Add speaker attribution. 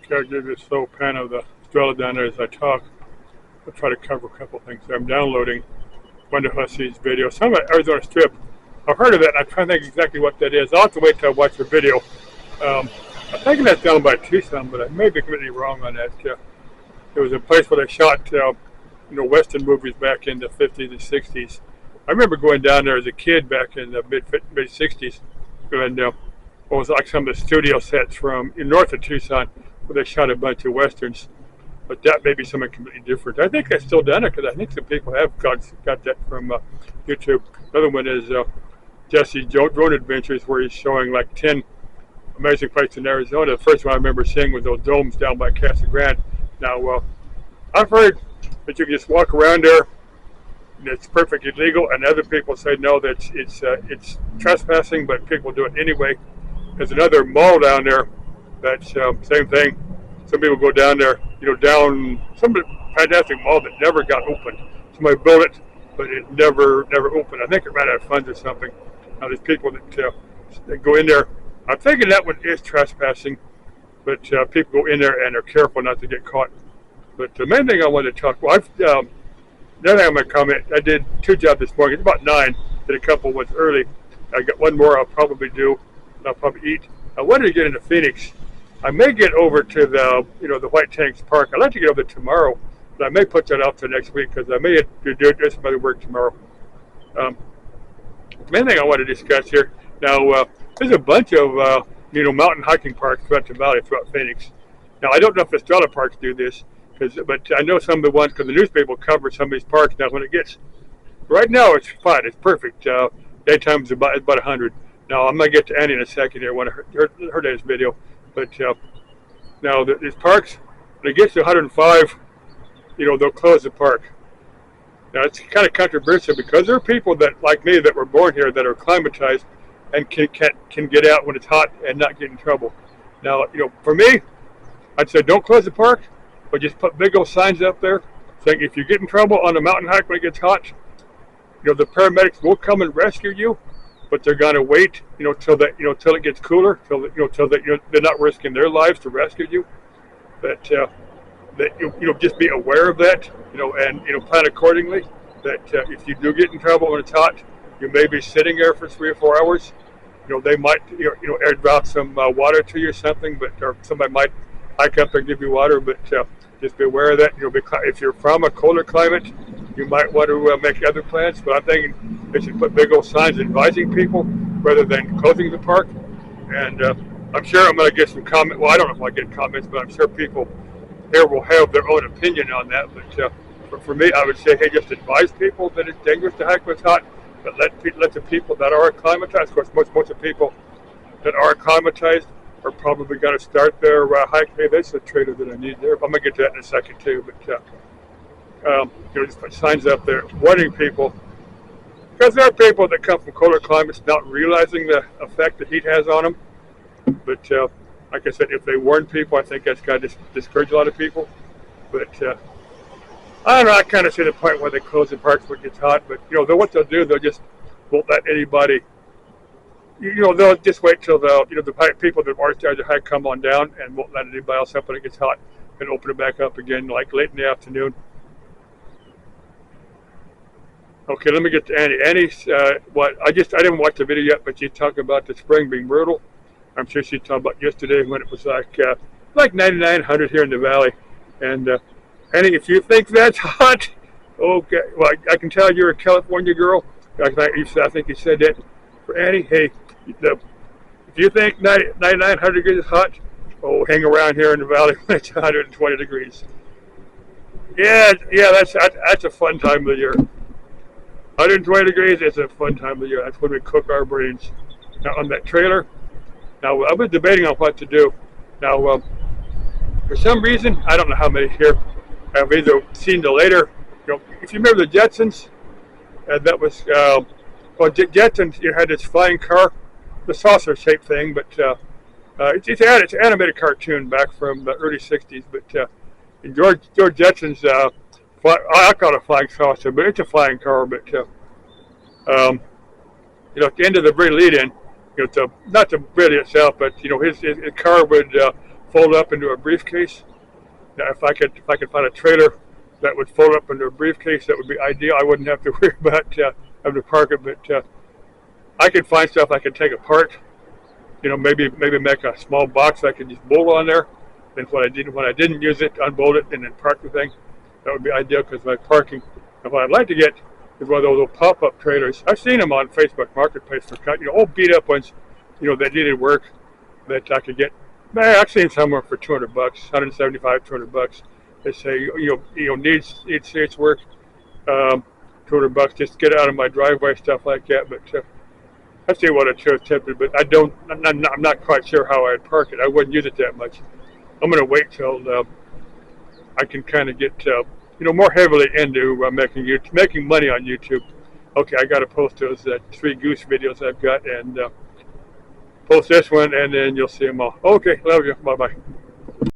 Speaker 1: Okay, I'll give you a slow pan of the Estrella down there as I talk. I'll try to cover a couple things. I'm downloading Wonder Hussey's video. Some of Arizona Strip. I've heard of it, and I'm trying to think exactly what that is. I'll have to wait till I watch the video. Um, I'm thinking that's down by Tucson, but I may be completely wrong on that. It was a place where they shot, Western movies back in the 50s and 60s. I remember going down there as a kid back in the mid 60s, and it was like some of the studio sets from north of Tucson, where they shot a bunch of westerns. But that may be something completely different. I think I still done it because I think some people have got that from YouTube. Another one is Jesse's Drone Adventures, where he's showing like 10 amazing places in Arizona. The first one I remember seeing was those domes down by Casa Grande. Now, I've heard that you can just walk around there and it's perfectly legal, and other people say no, that it's trespassing, but people do it anyway. There's another mall down there that's same thing. Some people go down there, down some fantastic mall that never got opened. Somebody built it, but it never opened. I think it ran out of funds or something. Now there's people that go in there. I'm thinking that one is trespassing, but people go in there and are careful not to get caught. But the main thing I wanted to talk about, the other thing I'm going to comment, I did 2 jobs this morning. It's about 9. Did a couple ones early. I got one more I'll probably do. I'll probably eat. I wanted to get into Phoenix. I may get over to the White Tanks Park. I'd like to get over there tomorrow, but I may put that off to next week because I may do some other work tomorrow. The main thing I want to discuss here, now there's a bunch of mountain hiking parks throughout the valley, throughout Phoenix. Now I don't know if the Estrella parks do this, but I know some of the ones because the newspaper will cover some of these parks. Now when it gets, right now it's fine, it's perfect. Daytime is about 100. Now I'm going to get to Annie in a second here when I heard this video. But now these parks, when it gets to 105, they'll close the park. Now it's kind of controversial because there are people that, like me, that were born here that are acclimatized and can get out when it's hot and not get in trouble. Now, for me, I'd say don't close the park, but just put big old signs up there saying if you get in trouble on a mountain hike when it gets hot, the paramedics will come and rescue you. But they're gonna wait, till it gets cooler, till they're not risking their lives to rescue you. That just be aware of that, and plan accordingly. That if you do get in trouble when it's hot, you may be sitting there for 3 or 4 hours. They might airdrop some water to you or something, or somebody might hike up and give you water. But just be aware of that. If you're from a colder climate, you might want to make other plans. But I'm thinking they should put big old signs advising people rather than closing the park. And I'm sure I'm going to get some comments. Well, I don't know if I get comments, but I'm sure people here will have their own opinion on that. But for me, I would say, hey, just advise people that it's dangerous to hike when it's hot, but let the people that are acclimatized. Of course, most of the people that are acclimatized are probably going to start their hike. Hey, that's the trailer that I need there. I'm going to get to that in a second too. But just put signs up there warning people, because there are people that come from colder climates not realizing the effect the heat has on them. But like I said, if they warn people, I think that's going to discourage a lot of people. But I don't know. I kind of see the point where they close the parks when it gets hot. But what they'll do, they'll just won't let anybody. They'll just wait till the people that are starting to hike come on down and won't let anybody else up when it gets hot, and open it back up again like late in the afternoon. Okay, let me get to Annie. Annie's I didn't watch the video yet, but she's talking about the spring being brutal. I'm sure she's talking about yesterday when it was like 99, 100 here in the valley. And Annie, if you think that's hot, okay, well I can tell you're a California girl. I think you said that. For Annie, hey, if you think 99, 100 degrees is hot, hang around here in the valley when it's 120 degrees. Yeah, that's a fun time of the year. 120 degrees is a fun time of the year. That's when we cook our brains. Now on that trailer, now I was debating on what to do. Now for some reason, I don't know how many here have either seen the later, if you remember the Jetsons, that was, Jetsons, you had this flying car, the saucer shaped thing, but it's an animated cartoon back from the early 60s, but George Jetson's, I call it a flying saucer, but it's a flying car. But at the end of the very lead-in, not the bridge itself, but his car would fold up into a briefcase. Now, if I could find a trailer that would fold up into a briefcase, that would be ideal. I wouldn't have to worry about having to park it, but I could find stuff I could take apart. Maybe make a small box I could just bolt on there. Then when I didn't use it, unbolt it and then park the thing. That would be ideal because my parking. And what I'd like to get is one of those little pop-up trailers. I've seen them on Facebook Marketplace for old beat-up ones, that needed work that I could get. I've seen somewhere for $200, $175, $200. They say needs serious work, $200 just to get out of my driveway, stuff like that. But I see what it's tempted, but I'm not quite sure how I'd park it. I wouldn't use it that much. I'm going to wait till I can kind of get more heavily into making money on YouTube. Okay, I got to post those 3 goose videos I've got and post this one, and then you'll see them all. Okay, love you. Bye bye.